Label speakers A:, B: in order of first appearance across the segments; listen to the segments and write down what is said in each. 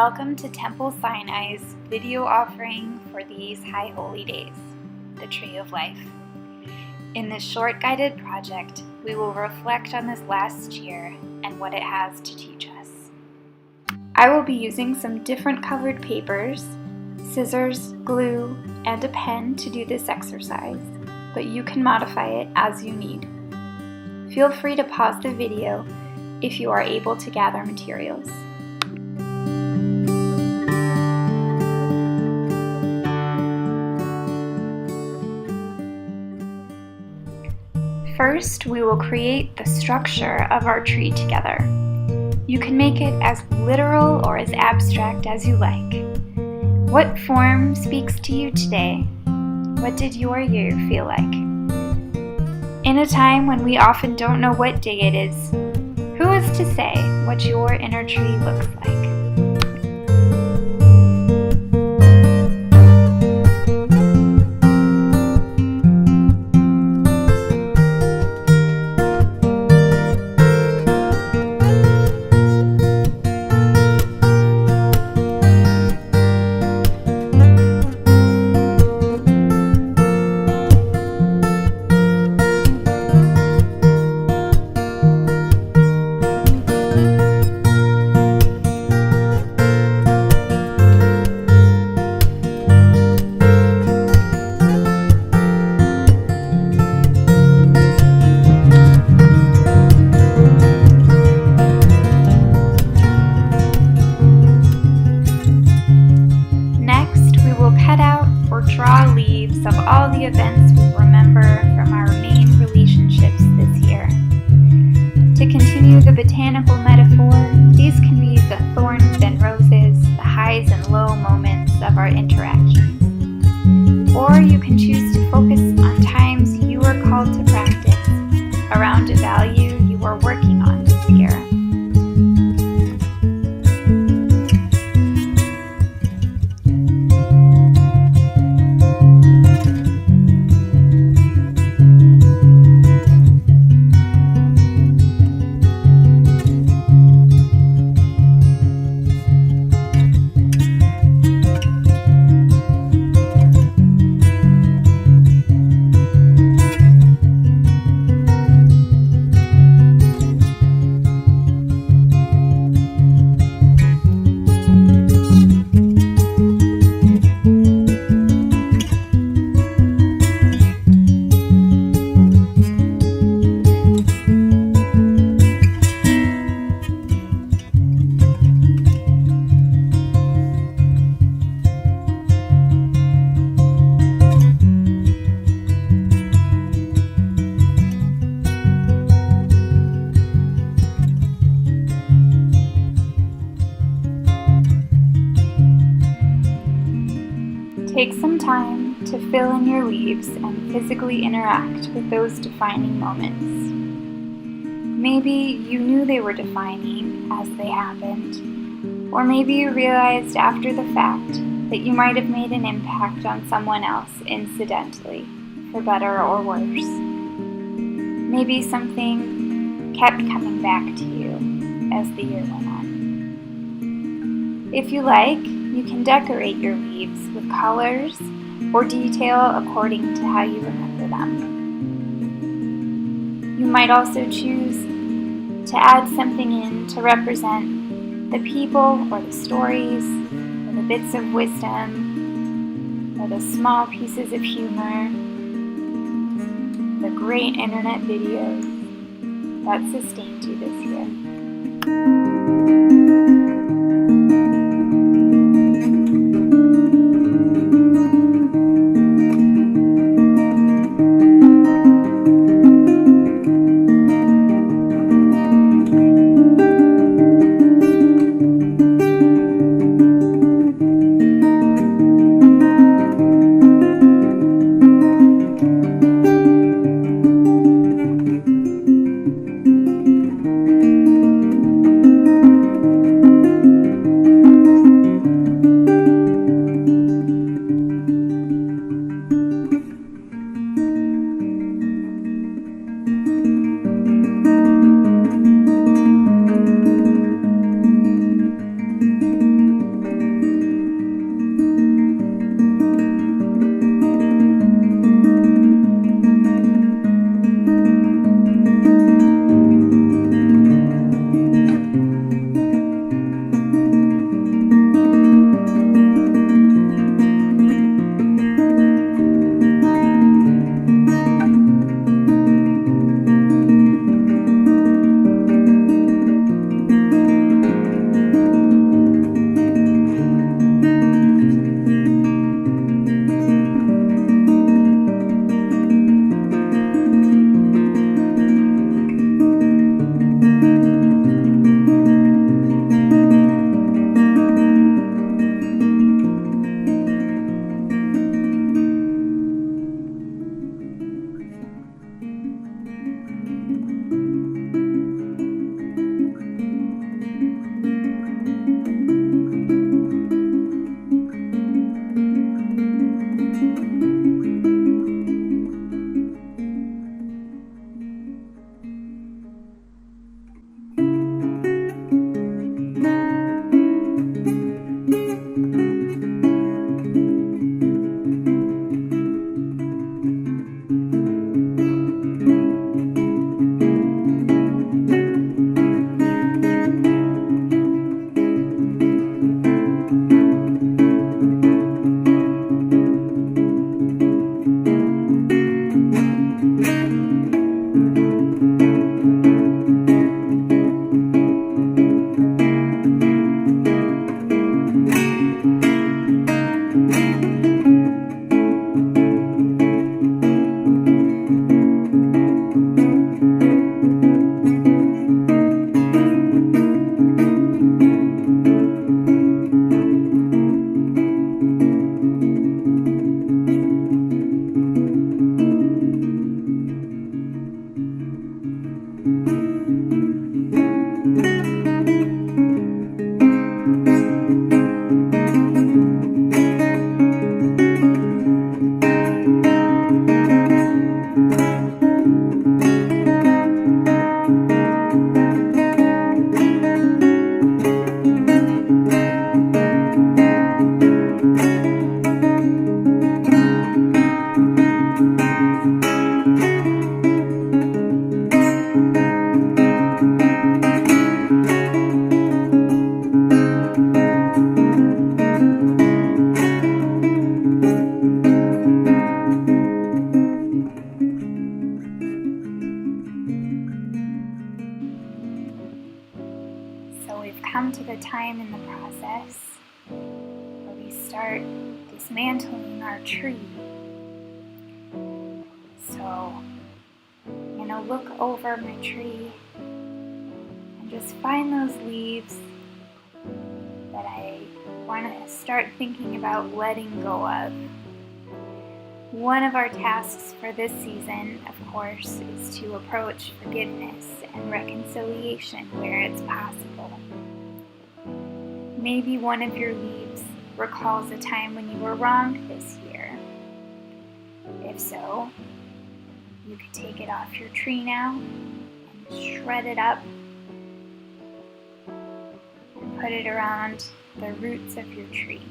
A: Welcome to Temple Sinai's video offering for these High Holy Days, the Tree of Life. In this short guided project, we will reflect on this last year and what it has to teach us. I will be using some different colored papers, scissors, glue, and a pen to do this exercise, but you can modify it as you need. Feel free to pause the video if you are able to gather materials. First, we will create the structure of our tree together. You can make it as literal or as abstract as you like. What form speaks to you today? What did your year feel like? In a time when we often don't know what day it is, who is to say what your inner tree looks like? Draw leaves of all the events we remember from our main relationships this year. To continue the botanical metaphor, these can be the thorns and roses, the highs and low moments of our interactions. Or you can choose to focus on times you are called to practice around a value you are working on this year. Take some time to fill in your leaves and physically interact with those defining moments. Maybe you knew they were defining as they happened, or maybe you realized after the fact that you might have made an impact on someone else incidentally, for better or worse. Maybe something kept coming back to you as the year went on. If you like, you can decorate your leaves with colors or detail according to how you remember them. You might also choose to add something in to represent the people or the stories or the bits of wisdom or the small pieces of humor, the great internet videos that sustained you this year. come to the time in the process where we start dismantling our tree. So I'm going to look over my tree and just find those leaves that I want to start thinking about letting go of. One of our tasks for this season, of course, is to approach forgiveness and reconciliation where it's possible. Maybe one of your leaves recalls a time when you were wronged this year. If so, you could take it off your tree now and shred it up and put it around the roots of your tree.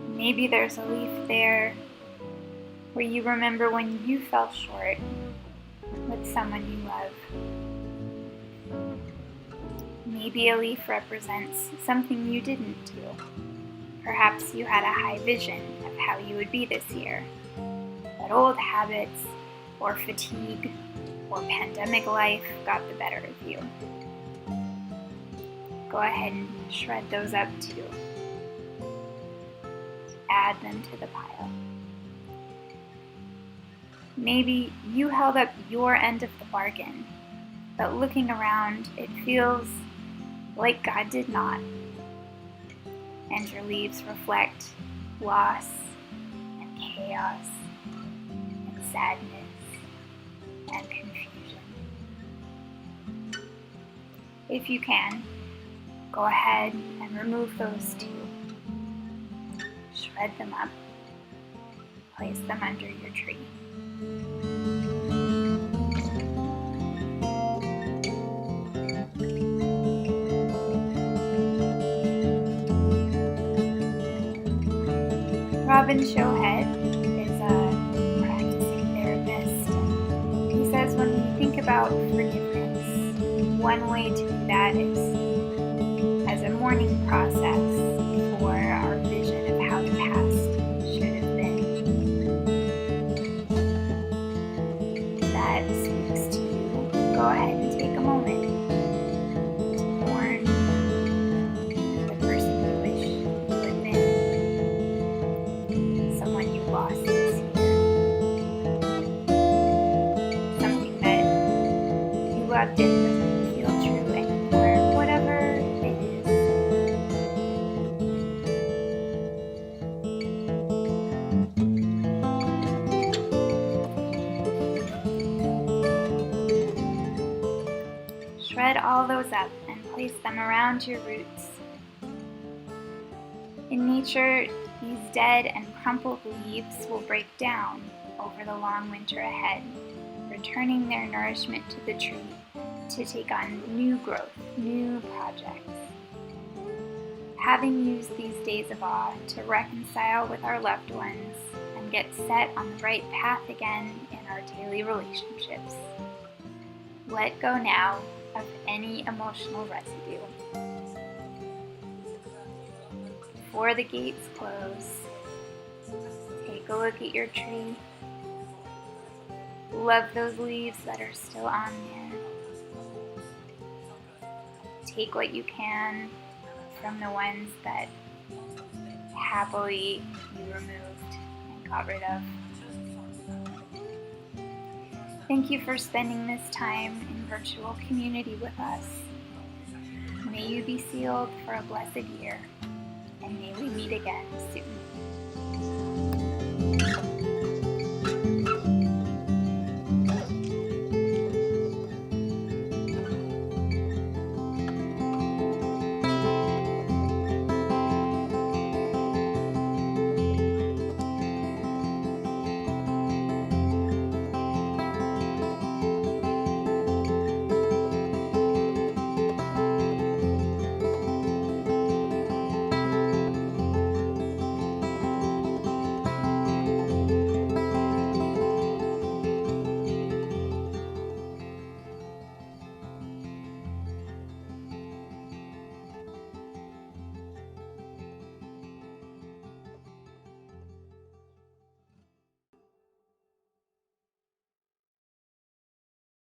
A: Maybe there's a leaf there where you remember when you fell short with someone you love. Maybe a leaf represents something you didn't do. Perhaps you had a high vision of how you would be this year, but old habits or fatigue or pandemic life got the better of you. Go ahead and shred those up too. Add them to the pile. Maybe you held up your end of the bargain, but looking around, it feels like God did not. And your leaves reflect loss and chaos and sadness and confusion. If you can, go ahead and remove those too. Shred them up, place them under your tree. Robin Shohead is a practicing therapist, and he says when we think about forgiveness, one way to do that is as a mourning process for our vision of how the past should have been. If that speaks to you, go ahead and take a moment to mourn the person you wish you had been, someone you lost this year, something that you loved and doesn't feel true anymore, whatever it is. Shred all those up and place them around your roots. In nature, these dead and crumpled leaves will break down over the long winter ahead, returning their nourishment to the tree to take on new growth, new projects. Having used these days of awe to reconcile with our loved ones and get set on the right path again in our daily relationships, let go now of any emotional residue. Before the gates close, take a look at your tree. Love those leaves that are still on there. Take what you can from the ones that happily you removed and got rid of. Thank you for spending this time in virtual community with us. May you be sealed for a blessed year, and may we meet again soon.